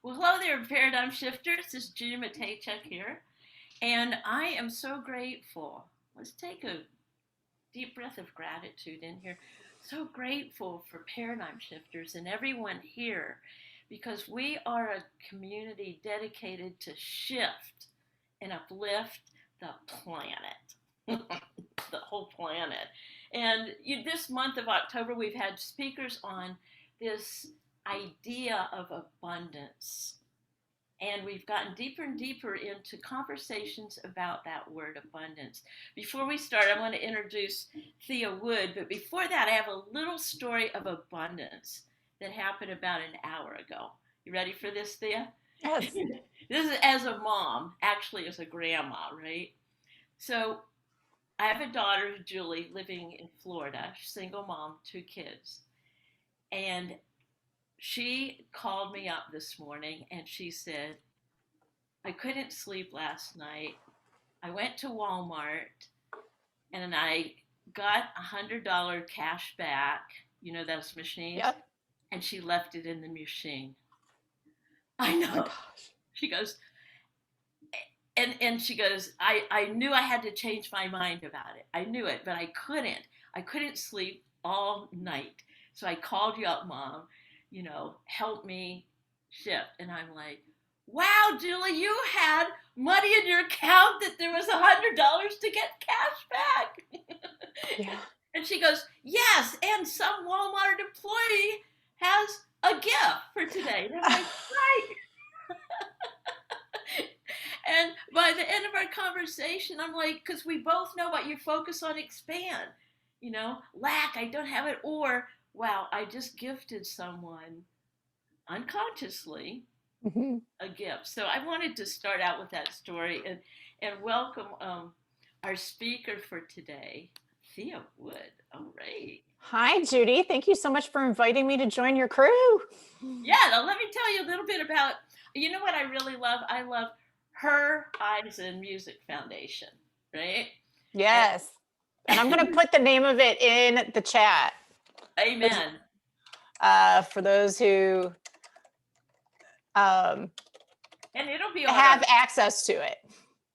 Well, hello there, Paradigm Shifters. This is Judy Matejczyk here, and I am so grateful. Let's take a deep breath of gratitude in here. So grateful for Paradigm Shifters and everyone here because we are a community dedicated to shift and uplift the planet, the whole planet. And this month of October, we've had speakers on this idea of abundance. And we've gotten deeper and deeper into conversations about that word abundance. Before we start, I want to introduce Thea Wood, but before that, I have a little story of abundance that happened about an hour ago. You ready for this, Thea? Yes. This is as a mom, actually as a grandma, right? So I have a daughter, Julie, living in Florida, single mom, 2 kids. And she called me up this morning and she said, I couldn't sleep last night. I went to Walmart and I got $100 cash back, those machines, Yep. and she left it in the machine. I Oh my know. gosh. She goes, and she goes, I knew I had to change my mind about it. I knew it, but I couldn't. I couldn't sleep all night. So I called you up, Mom, help me shift. And I'm like, wow, Julie, you had money in your account that there was $100 to get cash back. Yeah. And she goes, yes, and some Walmart employee has a gift for today. And I'm like, right. And by the end of our conversation, I'm like, because we both know what you focus on expand. Lack, I don't have it, or wow, I just gifted someone unconsciously hmm a gift. So I wanted to start out with that story and welcome our speaker for today, Thea Wood. All right. Hi, Judy. Thank you so much for inviting me to join your crew. Yeah, now let me tell you a little bit about, what I really love? I love Herizon Music Foundation, right? And Yes. And I'm going to put the name of it in the chat. amen. For those who um, And it'll be on have our access to it.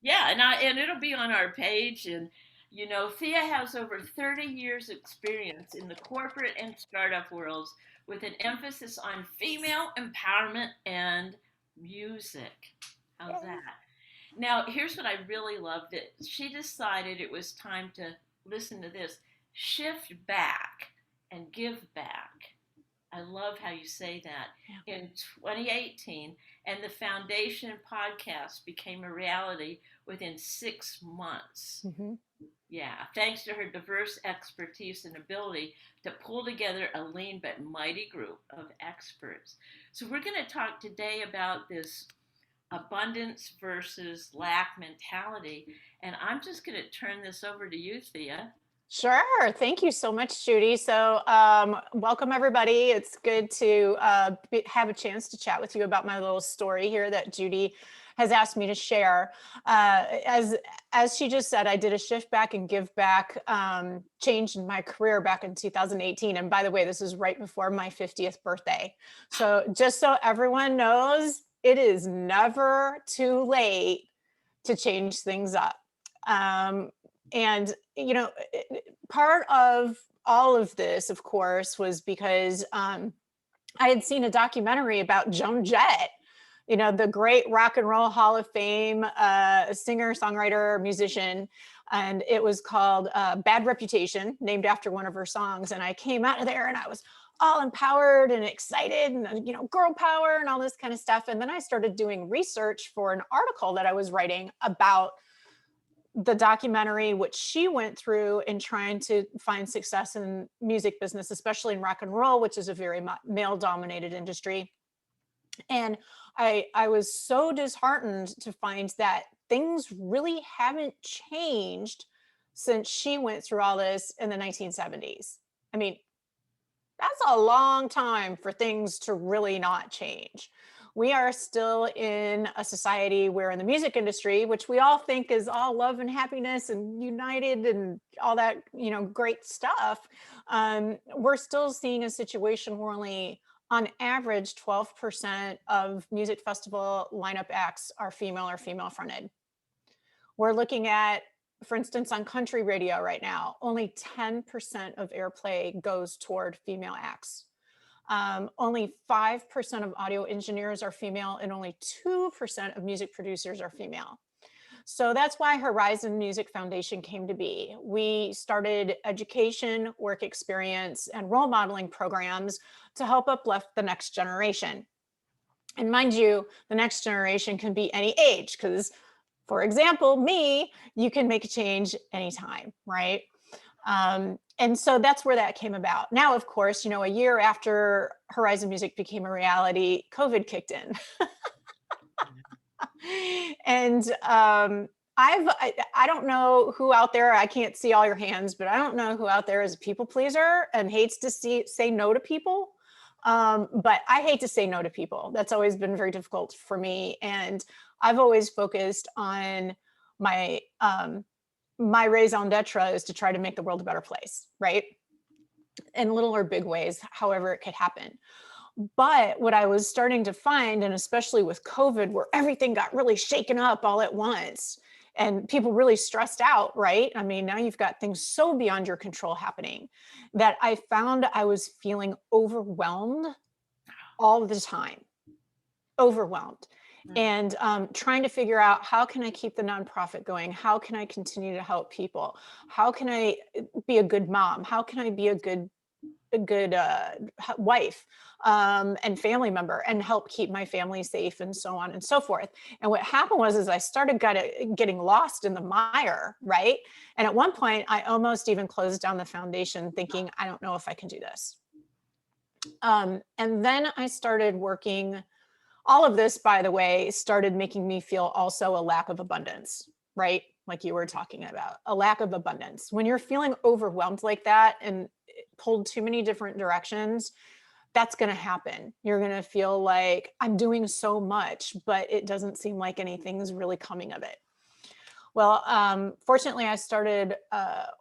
yeah, and it'll be on our page. And Thea has over 30 years experience in the corporate and startup worlds with an emphasis on female empowerment and music. How's Yay. that? Now, here's what I really loved it. She decided it was time to listen to this, shift back and give back. I love how you say that. Yeah. In 2018, and the Foundation podcast became a reality within 6 months. hmm Yeah, thanks to her diverse expertise and ability to pull together a lean but mighty group of experts. So, we're going to talk today about this abundance versus lack mentality. And I'm just going to turn this over to you, Thea. Sure. Thank you so much, Judy. So, welcome everybody. It's good to have a chance to chat with you about my little story here that Judy has asked me to share. As she just said, I did a shift back and give back change in my career back in 2018. And by the way, this is right before my 50th birthday. So just so everyone knows, it is never too late to change things up. And part of all of this, of course, was because I had seen a documentary about Joan Jett, the great rock and roll Hall of Fame singer, songwriter, musician. And it was called Bad Reputation, named after one of her songs. And I came out of there and I was all empowered and excited and, girl power and all this kind of stuff. And then I started doing research for an article that I was writing about the documentary, which she went through in trying to find success in music business, especially in rock and roll, which is a very male dominated industry. And I was so disheartened to find that things really haven't changed since she went through all this in the 1970s. I mean, that's a long time for things to really not change. We are still in a society where in the music industry, which we all think is all love and happiness and united and all that, great stuff, we're still seeing a situation where only on average, 12% of music festival lineup acts are female or female fronted. We're looking at, for instance, on country radio right now, only 10% of airplay goes toward female acts. Only 5% of audio engineers are female, and only 2% of music producers are female. So that's why Herizon Music Foundation came to be. We started education, work experience, and role modeling programs to help uplift the next generation. And mind you, the next generation can be any age, because, for example, me, you can make a change anytime, right? And so that's where that came about. Now, of course, you know, a year after Herizon Music became a reality, COVID kicked in. And I don't know who out there, I can't see all your hands, but I don't know who out there is a people pleaser and hates to say no to people. But I hate to say no to people. That's always been very difficult for me. And I've always focused on my my raison d'etre is to try to make the world a better place, right? In little or big ways, however it could happen. But what I was starting to find, and especially with COVID, where everything got really shaken up all at once and people really stressed out, right? I mean, now you've got things so beyond your control happening that I found I was feeling overwhelmed all the time, overwhelmed. And trying to figure out, how can I keep the nonprofit going? How can I continue to help people? How can I be a good mom? How can I be a good wife and family member and help keep my family safe, and so on and so forth. And what happened was I started getting lost in the mire, right? And at one point, I almost even closed down the foundation thinking, I don't know if I can do this. And then I started working. All of this, by the way, started making me feel also a lack of abundance, right? Like you were talking about, a lack of abundance. When you're feeling overwhelmed like that and pulled too many different directions, that's going to happen. You're going to feel like, I'm doing so much, but it doesn't seem like anything's really coming of it. Well, fortunately, I started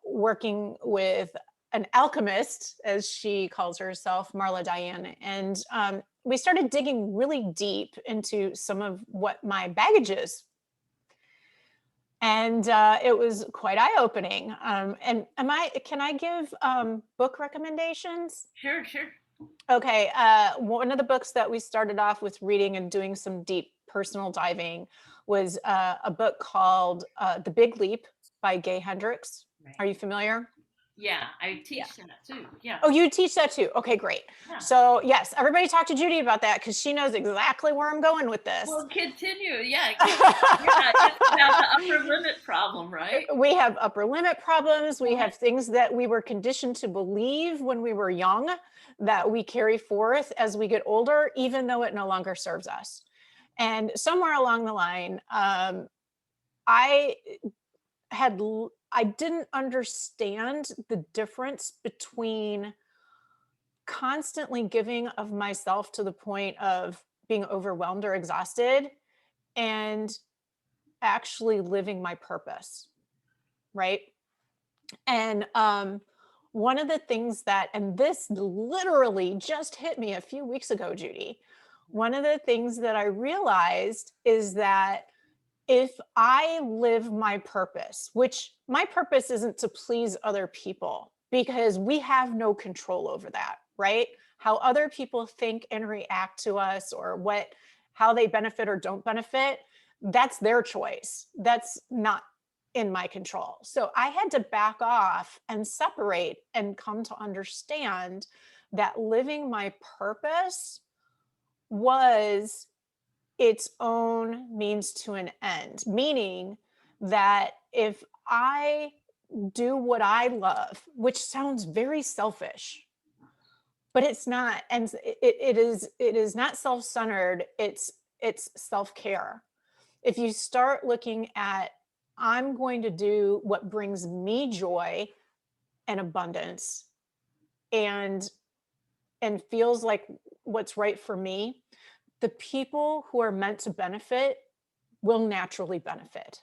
working with an alchemist, as she calls herself, Marla Diane. And we started digging really deep into some of what my baggage is. And it was quite eye-opening. And can I give book recommendations? Sure, sure. Okay. One of the books that we started off with reading and doing some deep personal diving was a book called The Big Leap by Gay Hendricks. Right. Are you familiar? Yeah, I teach that too. Yeah. Oh, you teach that too? Okay, great. Yeah. So yes, everybody talk to Judy about that, because she knows exactly where I'm going with this. Well, continue. Yeah. It's about the upper limit problem, right? We have upper limit problems. We have things that we were conditioned to believe when we were young that we carry forth as we get older, even though it no longer serves us. And somewhere along the line, I didn't understand the difference between constantly giving of myself to the point of being overwhelmed or exhausted and actually living my purpose, right? And one of the things that, and this literally just hit me a few weeks ago, Judy, one of the things that I realized is that if I live my purpose, which my purpose isn't to please other people, because we have no control over that, right? How other people think and react to us, or how they benefit or don't benefit, that's their choice. That's not in my control. So I had to back off and separate and come to understand that living my purpose was its own means to an end, meaning that if I do what I love, which sounds very selfish, but it's not, and it is not self-centered, it's self-care. If you start looking at, I'm going to do what brings me joy and abundance and feels like what's right for me, the people who are meant to benefit will naturally benefit.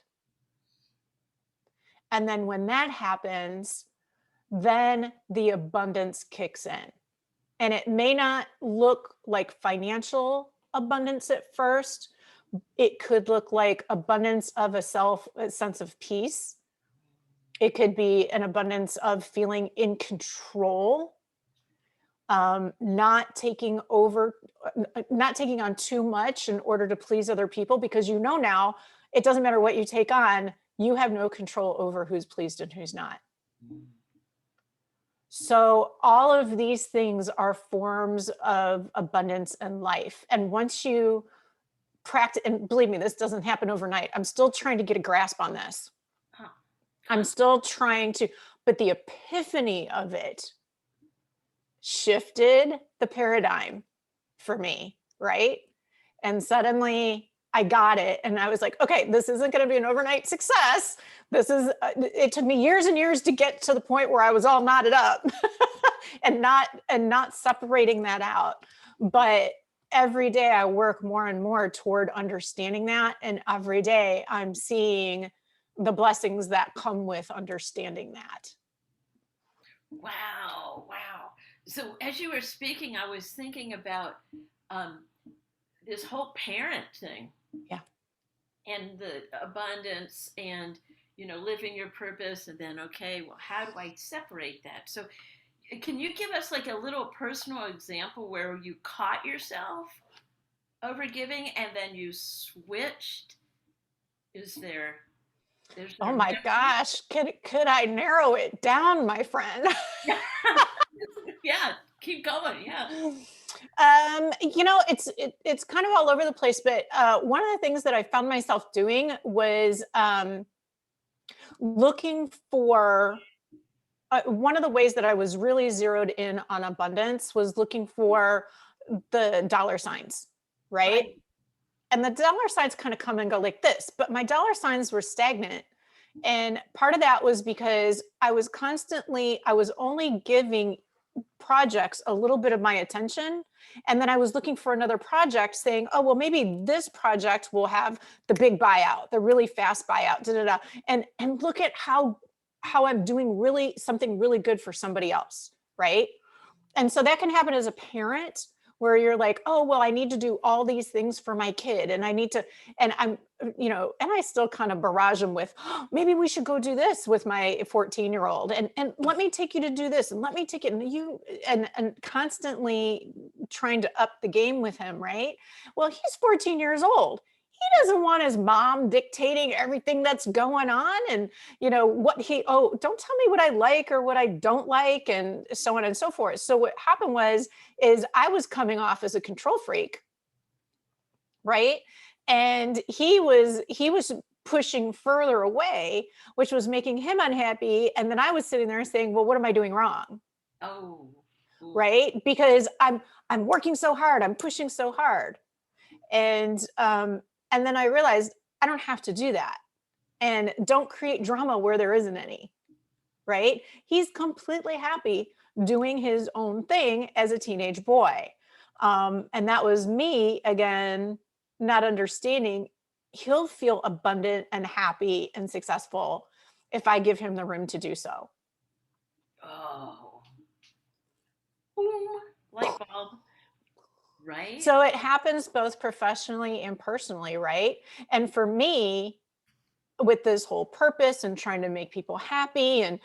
And then when that happens, then the abundance kicks in. And it may not look like financial abundance at first. It could look like abundance of a sense of peace. It could be an abundance of feeling in control, not taking over, not taking on too much in order to please other people, because you know now it doesn't matter what you take on, you have no control over who's pleased and who's not. So all of these things are forms of abundance and life. And once you practice, and believe me, this doesn't happen overnight. I'm still trying to get a grasp on this. Huh. I'm still trying to, but the epiphany of it shifted the paradigm for me, right? And suddenly I got it. And I was like, okay, this isn't going to be an overnight success. It took me years and years to get to the point where I was all knotted up and not separating that out. But every day I work more and more toward understanding that. And every day I'm seeing the blessings that come with understanding that. Wow, wow. So as you were speaking, I was thinking about um, this whole parent thing. Yeah. And the abundance and, living your purpose. And then, okay, well, how do I separate that? So can you give us like a little personal example where you caught yourself overgiving and then you switched? Is there, there's Oh there a my memory? gosh, could I narrow it down, my friend? Yeah, keep going. Yeah. It's kind of all over the place, but one of the things that I found myself doing was looking for one of the ways that I was really zeroed in on abundance was looking for the dollar signs, right? Right. And the dollar signs kind of come and go like this, but my dollar signs were stagnant. And part of that was because I was only giving projects a little bit of my attention. And then I was looking for another project saying, oh, well, maybe this project will have the big buyout, the really fast buyout, da, da, da. And look at how I'm doing really something really good for somebody else. Right. And so that can happen as a parent where you're like, oh, well, I need to do all these things for my kid. And I need to, and I'm, and I still kind of barrage them with, oh, maybe we should go do this with my 14-year-old. And let me take you to do this. And let me take it. And constantly trying to up the game with him. Right. Well, he's 14 years old. He doesn't want his mom dictating everything that's going on. And don't tell me what I like or what I don't like, and so on and so forth. So what happened is I was coming off as a control freak, right? And he was pushing further away, which was making him unhappy. And then I was sitting there saying, well, what am I doing wrong? Oh. Ooh. Right? Because I'm working so hard, I'm pushing so hard. And then I realized I don't have to do that. And don't create drama where there isn't any. Right? He's completely happy doing his own thing as a teenage boy. And that was me, again, not understanding he'll feel abundant and happy and successful if I give him the room to do so. Oh. Boom. Light bulb. Right? So it happens both professionally and personally, right? And for me, with this whole purpose and trying to make people happy and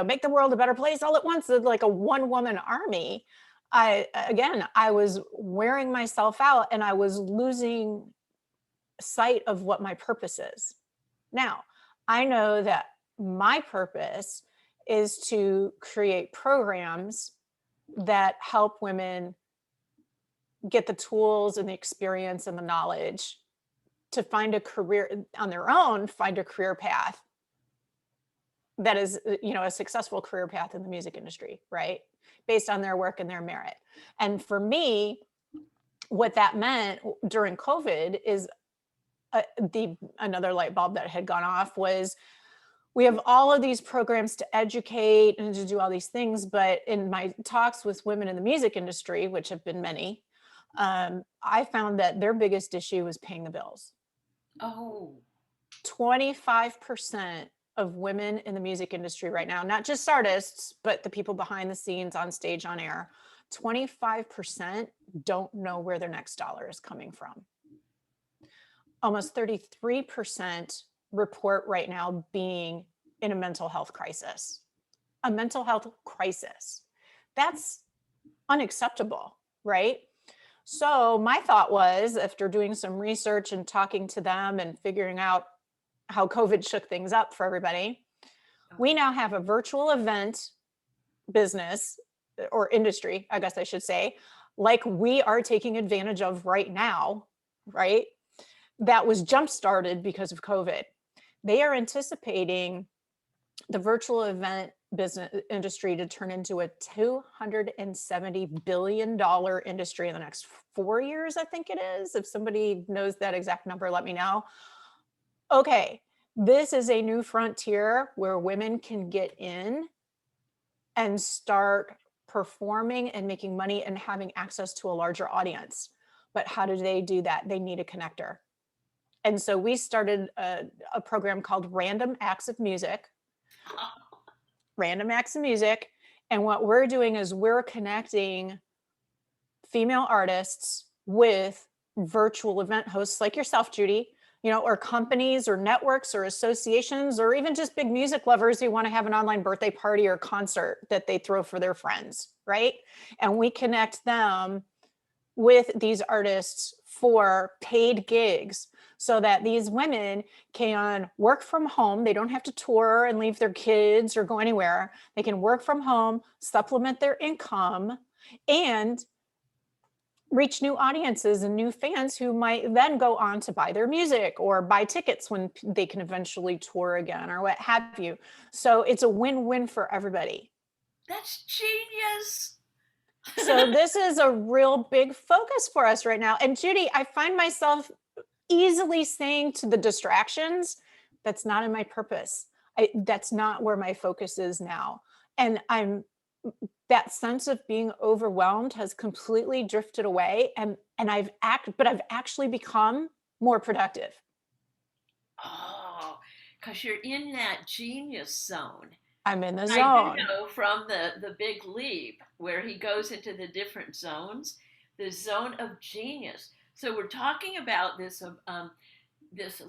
make the world a better place all at once, like a one woman army, I was wearing myself out and I was losing sight of what my purpose is. Now, I know that my purpose is to create programs that help women get the tools and the experience and the knowledge to find a career on their own, find a career path that is, a successful career path in the music industry, right? Based on their work and their merit. And for me, what that meant during COVID is another light bulb that had gone off was we have all of these programs to educate and to do all these things. But in my talks with women in the music industry, which have been many, I found that their biggest issue was paying the bills. Oh. 25% of women in the music industry right now, not just artists, but the people behind the scenes, on stage, on air, 25% don't know where their next dollar is coming from. Almost 33% report right now being in a mental health crisis. A mental health crisis. That's unacceptable, right? So my thought was, after doing some research and talking to them and figuring out how COVID shook things up for everybody, we now have a virtual event business or industry, I guess I should say, like we are taking advantage of right now, right? That was jump-started because of COVID. They are anticipating the virtual event business industry to turn into a $270 billion industry in the next 4 years, I think it is. If somebody knows that exact number, let me know. Okay, this is a new frontier where women can get in and start performing and making money and having access to a larger audience. But how do they do that? They need a connector. And so we started a program called Random Acts of Music. Random Acts of Music. And what we're doing is we're connecting female artists with virtual event hosts like yourself, Judy, or companies or networks or associations, or even just big music lovers who want to have an online birthday party or concert that they throw for their friends, right? And we connect them with these artists for paid gigs so that these women can work from home. They don't have to tour and leave their kids or go anywhere. They can work from home, supplement their income, and reach new audiences and new fans who might then go on to buy their music or buy tickets when they can eventually tour again or what have you. So it's a win-win for everybody. That's genius. So this is a real big focus for us right now. And Judy, I find myself easily saying to the distractions, that's not in my purpose. That's not where my focus is now. And that sense of being overwhelmed has completely drifted away. And I've actually become more productive. Oh, because you're in that genius zone. I'm in the zone. I do know from the Big Leap, where he goes into the different zones, the zone of genius. So we're talking about this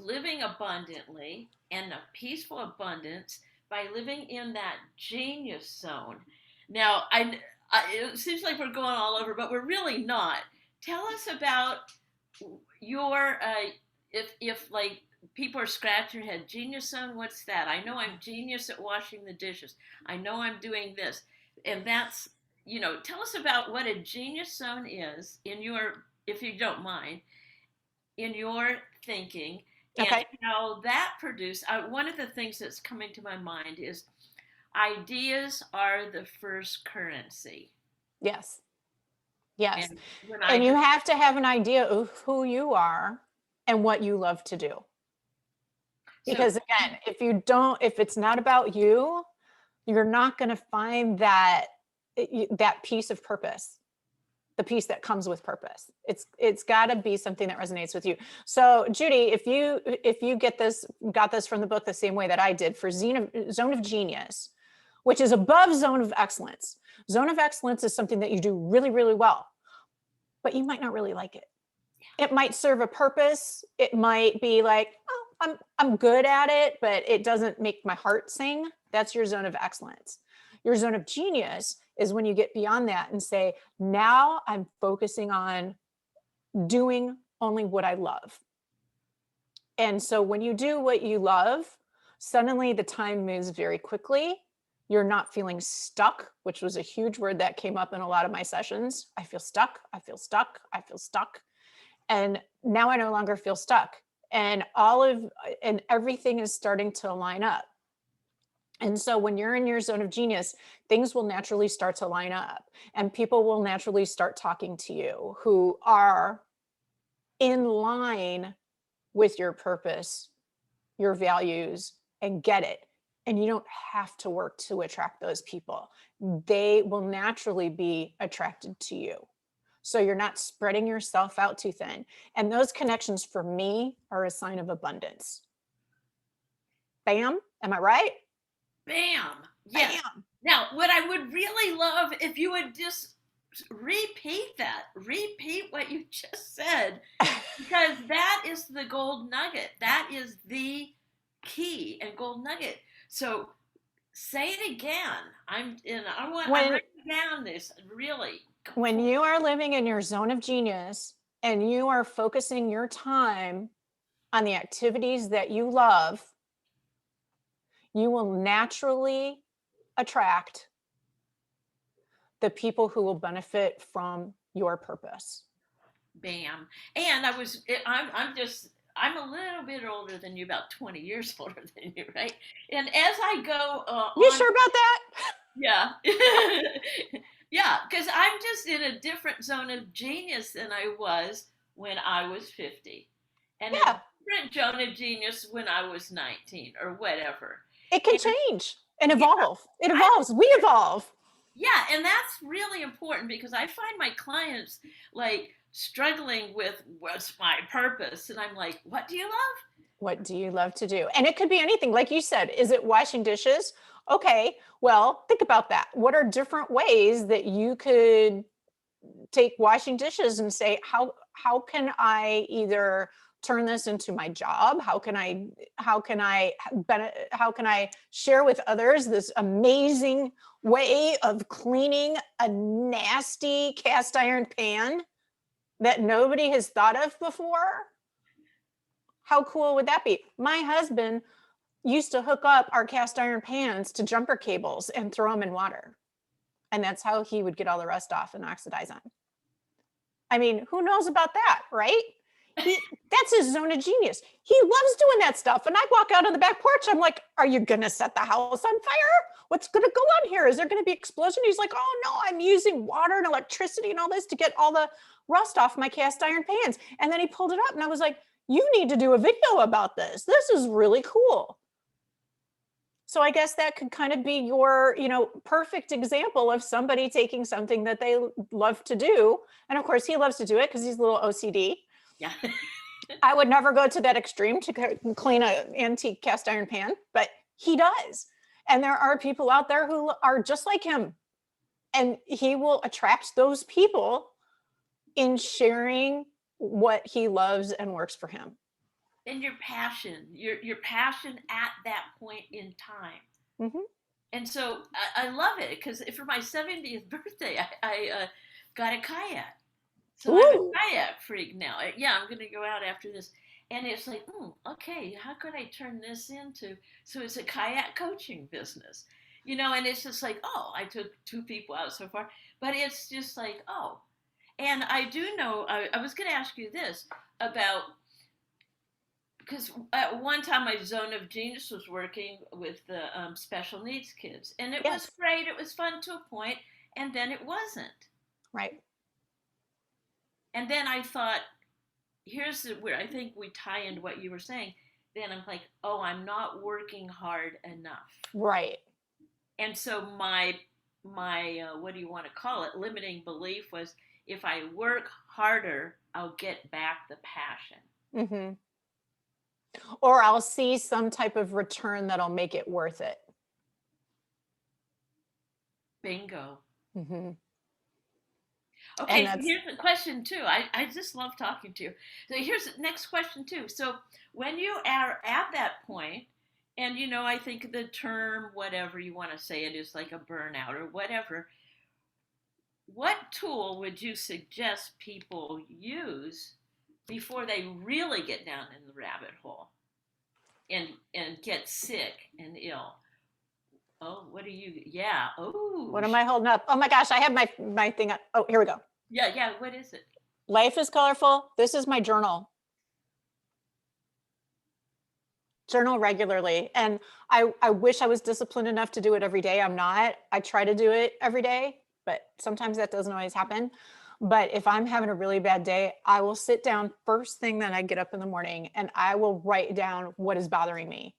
living abundantly and a peaceful abundance by living in that genius zone. Now, it seems like we're going all over, but we're really not. Tell us about your if like people are scratching their head, genius zone, what's that? I know I'm genius at washing the dishes. I know I'm doing this. And that's, tell us about what a genius zone is in your, if you don't mind, in your thinking, and okay, how that produce. One of the things that's coming to my mind is ideas are the first currency. Yes. Yes. And you have to have an idea of who you are and what you love to do. Because again, if it's not about you, you're not going to find that piece of purpose, the piece that comes with purpose. It's got to be something that resonates with you. So Judy, if you got this from the book the same way that I did for Zone of Genius, which is above Zone of Excellence. Zone of Excellence is something that you do really, really well, but you might not really like it. It might serve a purpose. It might be like, oh, I'm good at it, but it doesn't make my heart sing. That's your Zone of Excellence. Your Zone of Genius is when you get beyond that and say, now I'm focusing on doing only what I love. And so when you do what you love, suddenly the time moves very quickly. You're not feeling stuck, which was a huge word that came up in a lot of my sessions. I feel stuck. I feel stuck. I feel stuck. And now I no longer feel stuck. And everything is starting to line up. And so when you're in your zone of genius, things will naturally start to line up and people will naturally start talking to you who are in line with your purpose, your values, and get it. And you don't have to work to attract those people. They will naturally be attracted to you. So you're not spreading yourself out too thin. And those connections for me are a sign of abundance. Bam, am I right? Bam. Yes. Bam. Now, what I would really love if you would just repeat that. Repeat what you just said, because that is the gold nugget. That is the key and gold nugget. So say it again. I'm When writing down this really. when you are living in your zone of genius and you are focusing your time on the activities that you love, you will naturally attract the people who will benefit from your purpose. Bam. And I'm a little bit older than you, about 20 years older than you, right? And as I go You on, sure about that? yeah, yeah, because I'm just in a different zone of genius than I was when I was 50, and a Yeah, different zone of genius when I was 19 or whatever. it can And change and yeah, evolve. It I evolves. We evolve. yeah, and that's really important because I find my clients like struggling with what's my purpose, and I'm like, what do you love? What do you love to do? And it could be anything. Like you said, is it washing dishes? Okay, well, think about that. What are different ways that you could take washing dishes and say, how can I either turn this into my job? How can I share with others this amazing way of cleaning a nasty cast iron pan that nobody has thought of before? How cool would that be? My husband used to hook up our cast iron pans to jumper cables and throw them in water. And that's how he would get all the rust off and oxidize on. I mean, who knows about that, right? That's his zone of genius. He loves doing that stuff. And I walk out on the back porch. I'm like, are you going to set the house on fire? What's going to go on here? Is there going to be explosion? He's like, oh no, I'm using water and electricity and all this to get all the rust off my cast iron pans. And then he pulled it up and I was like, you need to do a video about this. This is really cool. So I guess that could kind of be your, perfect example of somebody taking something that they love to do. And of course, he loves to do it because he's a little OCD. Yeah. I would never go to that extreme to clean an antique cast iron pan, but he does. And there are people out there who are just like him. And he will attract those people in sharing what he loves and works for him. And your passion at that point in time. Mm-hmm. And so I love it because for my 70th birthday, I got a kayak. So I'm a kayak freak now. Yeah, I'm going to go out after this. And it's like, okay, how could I turn this into? So it's a kayak coaching business, and it's just like, oh, I took 2 people out so far. But it's just like, oh. And I do know, I was going to ask you this about, because at one time my zone of genius was working with the special needs kids, and it was great. It was fun to a point, and then it wasn't. Right. And then I thought, here's where I think we tie into what you were saying. Then I'm like, oh, I'm not working hard enough. Right. And so my what do you want to call it? Limiting belief was, if I work harder, I'll get back the passion. Mm-hmm. Or I'll see some type of return that'll make it worth it. Bingo. Mm-hmm. Okay, so here's the question too. I just love talking to you. So here's the next question too. So when you are at that point, and I think the term, whatever you want to say it, is like a burnout or whatever, what tool would you suggest people use before they really get down in the rabbit hole and get sick and ill? Oh, what are you? Yeah. Oh. What am I holding up? Oh my gosh, I have my thing up. Oh, here we go. Yeah. What is it? Life is colorful. This is my journal. Journal regularly. And I wish I was disciplined enough to do it every day. I'm not. I try to do it every day, but sometimes that doesn't always happen. But if I'm having a really bad day, I will sit down first thing that I get up in the morning and I will write down what is bothering me.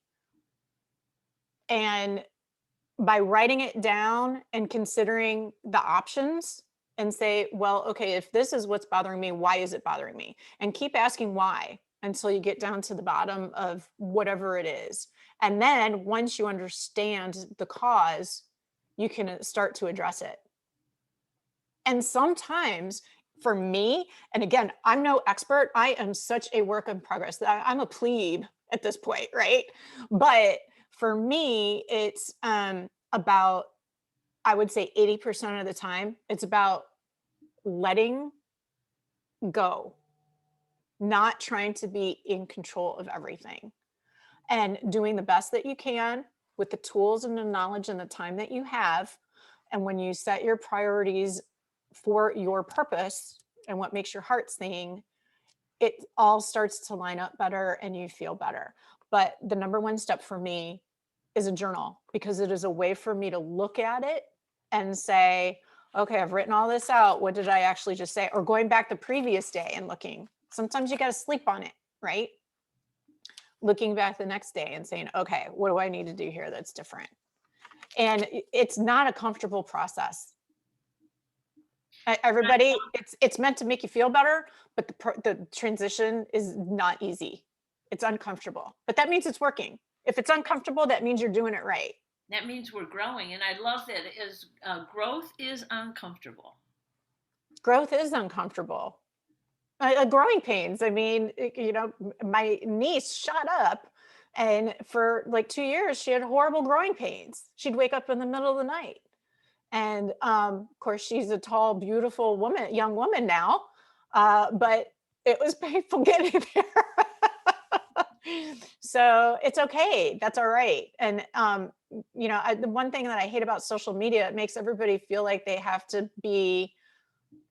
And by writing it down and considering the options and say, well, okay, if this is what's bothering me, why is it bothering me? And keep asking why until you get down to the bottom of whatever it is. And then once you understand the cause, you can start to address it. And sometimes for me, and again, I'm no expert, I am such a work in progress. I'm a plebe at this point, right? But for me, it's about, I would say 80% of the time, it's about letting go, not trying to be in control of everything, and doing the best that you can with the tools and the knowledge and the time that you have. And when you set your priorities for your purpose and what makes your heart sing, it all starts to line up better and you feel better. But the number one step for me is a journal, because it is a way for me to look at it and say, okay, I've written all this out. What did I actually just say? Or going back the previous day and looking. Sometimes you got to sleep on it, right? Looking back the next day and saying, okay, what do I need to do here that's different? And it's not a comfortable process. Everybody, it's meant to make you feel better, but the transition is not easy. It's uncomfortable, but that means it's working. If it's uncomfortable, that means you're doing it right. That means we're growing, and I love that growth is uncomfortable. Growth is uncomfortable. Growing pains. I mean, my niece shot up, and for like 2 years, she had horrible growing pains. She'd wake up in the middle of the night. And of course, she's a tall, beautiful woman, young woman now, but it was painful getting there. So it's okay. That's all right. And, the one thing that I hate about social media, it makes everybody feel like they have to be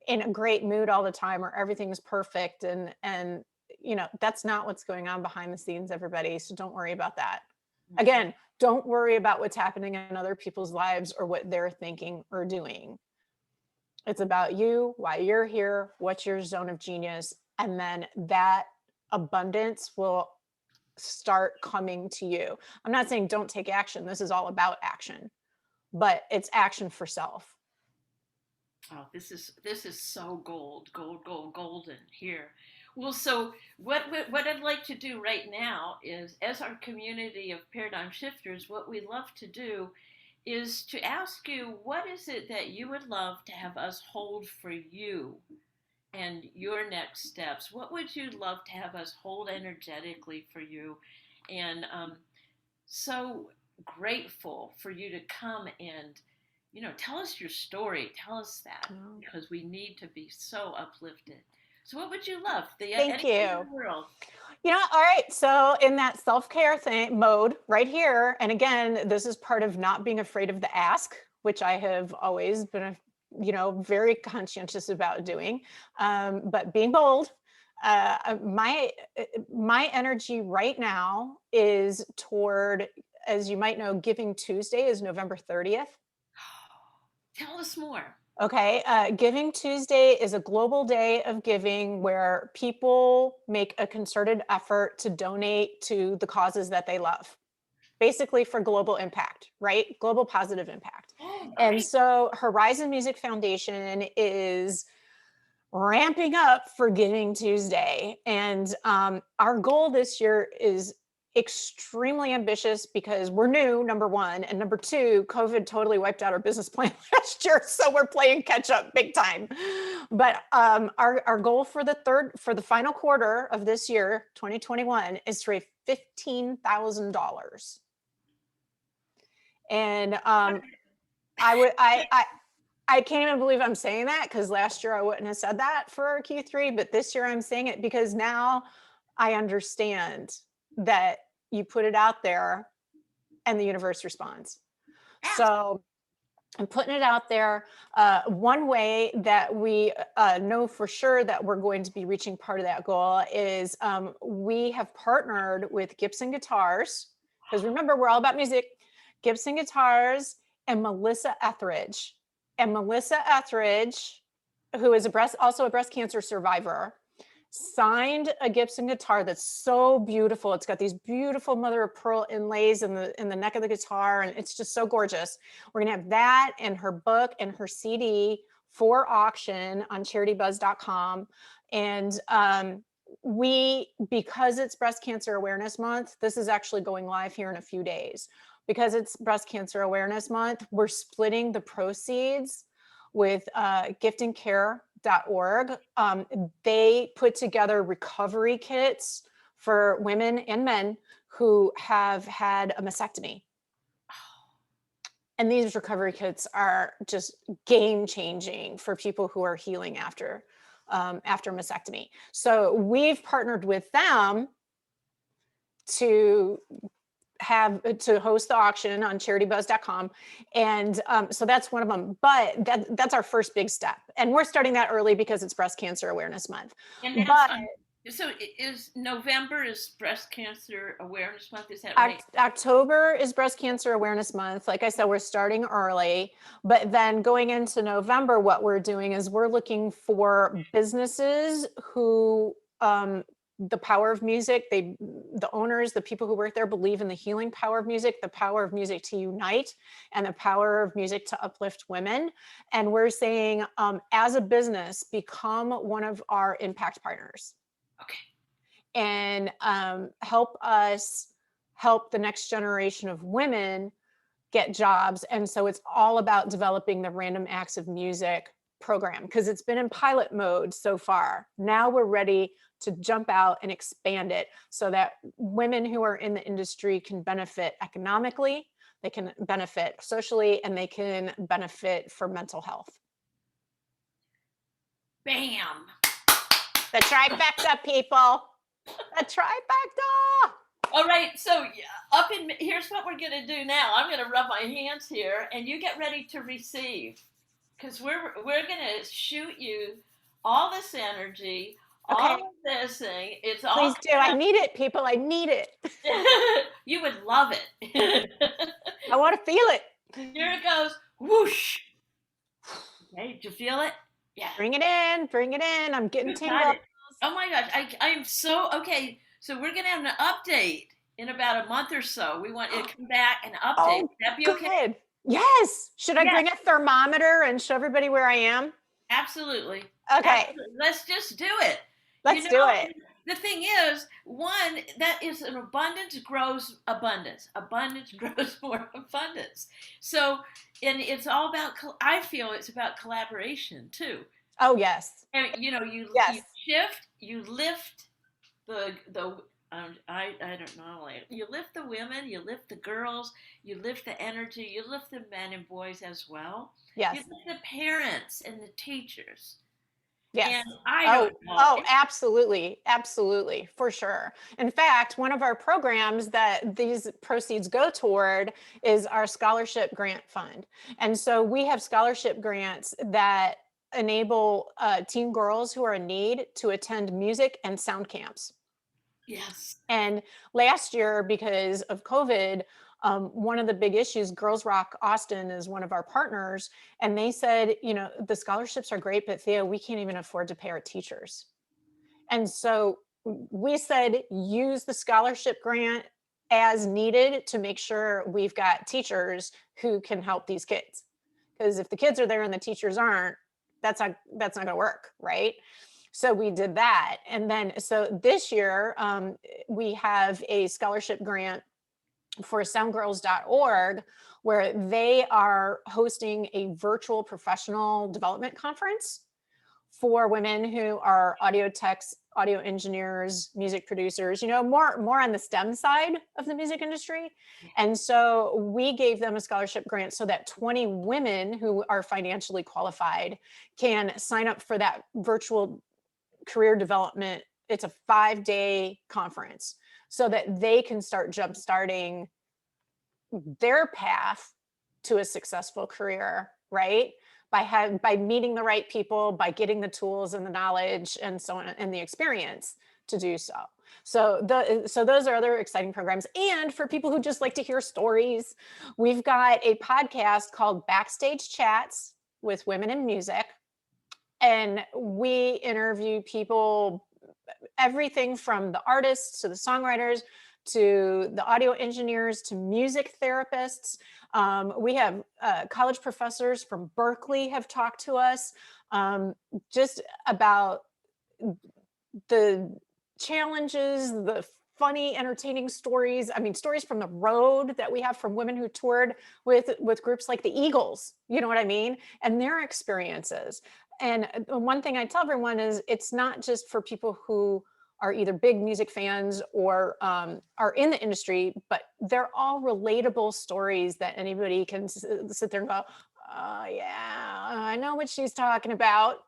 in a great mood all the time or everything's perfect. And that's not what's going on behind the scenes, everybody. So don't worry about that. Again, don't worry about what's happening in other people's lives or what they're thinking or doing. It's about you, why you're here, what's your zone of genius, and then that abundance will start coming to you. I'm not saying don't take action. This is all about action, but it's action for self. Oh, this is so golden here. Well, so what I'd like to do right now is, as our community of paradigm shifters, what we love to do is to ask you, what is it that you would love to have us hold for you and your next steps? What would you love to have us hold energetically for you? And so grateful for you to come and tell us your story. Tell us that, because we need to be so uplifted. So what would you love? Thank you. In the world. All right. So in that self-care mode right here, and again, this is part of not being afraid of the ask, which I have always been, very conscientious about doing, but being bold. My energy right now is toward, as you might know, Giving Tuesday is November 30th. Tell us more. Okay. Giving Tuesday is a global day of giving where people make a concerted effort to donate to the causes that they love, basically for global impact, right? Global positive impact. Oh, and so Herizon Music Foundation is ramping up for Giving Tuesday. And our goal this year is extremely ambitious because we're new, number one, and number two, COVID totally wiped out our business plan last year, so we're playing catch up big time. But our goal for the final quarter of this year, 2021, is to raise $15,000. And I can't even believe I'm saying that, because last year I wouldn't have said that for Q3, but this year I'm saying it because now I understand that you put it out there and the universe responds. So I'm putting it out there. One way that we know for sure that we're going to be reaching part of that goal is we have partnered with Gibson Guitars, because remember, we're all about music. Gibson Guitars and Melissa Etheridge. And Melissa Etheridge, who is also a breast cancer survivor, signed a Gibson guitar that's so beautiful. It's got these beautiful mother of pearl inlays in the neck of the guitar, and it's just so gorgeous. We're gonna have that and her book and her CD for auction on CharityBuzz.com. And because it's Breast Cancer Awareness Month, this is actually going live here in a few days. Because it's Breast Cancer Awareness Month, we're splitting the proceeds with giftandcare.org. They put together recovery kits for women and men who have had a mastectomy. And these recovery kits are just game changing for people who are healing after mastectomy. So we've partnered with them to host the auction on charitybuzz.com. And so that's one of them, but that's our first big step. And we're starting that early because it's Breast Cancer Awareness Month. And that's so is November is Breast Cancer Awareness Month, is that right? October is Breast Cancer Awareness Month. Like I said, we're starting early, but then going into November, what we're doing is we're looking for businesses who the power of music, the owners, the people who work there believe in the healing power of music, the power of music to unite, and the power of music to uplift women. And we're saying, as a business, become one of our impact partners. Okay. And help us help the next generation of women get jobs. And so it's all about developing the Random Acts of Music program, because it's been in pilot mode so far. Now we're ready to jump out and expand it so that women who are in the industry can benefit economically, they can benefit socially, and they can benefit for mental health. Bam. The trifecta, people. The trifecta. All right, so here's what we're going to do now. I'm going to rub my hands here, and you get ready to receive, because we're going to shoot you all this energy, all of this thing. It's all. Please do. I need it, people. I need it. You would love it. I want to feel it. Here it goes. Whoosh. Okay, did you feel it? Yeah. Bring it in. Bring it in. I'm getting tingles. Oh my gosh. I am so okay. So we're going to have an update in about a month or so. We want you to come back and update. Oh, would that be okay? Good. Yes. Should I bring a thermometer and show everybody where I am? Absolutely. Okay. Absolutely. Let's just do it. Let's do it. The thing is, one, that is an abundance grows abundance. Abundance grows more abundance. So, and it's all about, I feel it's about collaboration too. Oh, yes. And, you shift, you lift I don't know, you lift the women, you lift the girls, you lift the energy, you lift the men and boys as well. Yes. You lift the parents and the teachers. Yes. And I don't know. Oh, absolutely. Absolutely. For sure. In fact, one of our programs that these proceeds go toward is our scholarship grant fund. And so we have scholarship grants that enable teen girls who are in need to attend music and sound camps. Yes. And last year, because of COVID, one of the big issues, Girls Rock Austin is one of our partners, and they said, the scholarships are great, but Thea, we can't even afford to pay our teachers. And so we said, use the scholarship grant as needed to make sure we've got teachers who can help these kids. Because if the kids are there and the teachers aren't, that's not going to work, right? So we did that. And then, so this year, we have a scholarship grant for soundgirls.org, where they are hosting a virtual professional development conference for women who are audio techs, audio engineers, music producers, more on the STEM side of the music industry. And so we gave them a scholarship grant so that 20 women who are financially qualified can sign up for that virtual career development. It's a 5-day conference so that they can start jumpstarting their path to a successful career, right? By meeting the right people, by getting the tools and the knowledge and so on, and the experience to do so. So those are other exciting programs. And for people who just like to hear stories, we've got a podcast called Backstage Chats with Women in Music. And we interview people, everything from the artists to the songwriters to the audio engineers to music therapists. We have college professors from Berkeley have talked to us just about the challenges, the funny, entertaining stories. I mean, stories from the road that we have from women who toured with groups like the Eagles, you know what I mean? And their experiences. And one thing I tell everyone is it's not just for people who are either big music fans or are in the industry, but they're all relatable stories that anybody can sit there and go, oh yeah, I know what she's talking about.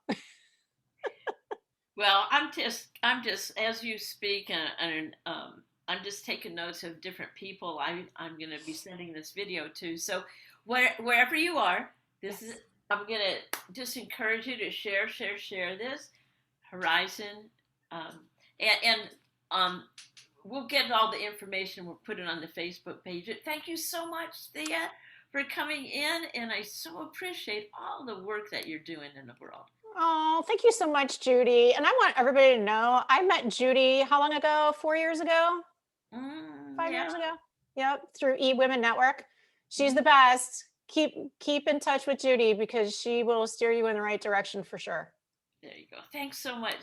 Well, I'm just as you speak, and I'm just taking notes of different people I'm going to be sending this video to. So wherever you are, this is Yes. I'm going to just encourage you to share this Herizon, um, and um, we'll get all the information. We'll put it on the Facebook page. Thank you so much, Thea, for coming in, and I so appreciate all the work that you're doing in the world. Oh, thank you so much, Judy. And I want everybody to know I met Judy how long ago? 4 years ago? Mm, 5 yeah. years ago? Yep, through Women Network. She's the Mm. best. Keep in touch with Judy because she will steer you in the right direction for sure. There you go. Thanks so much,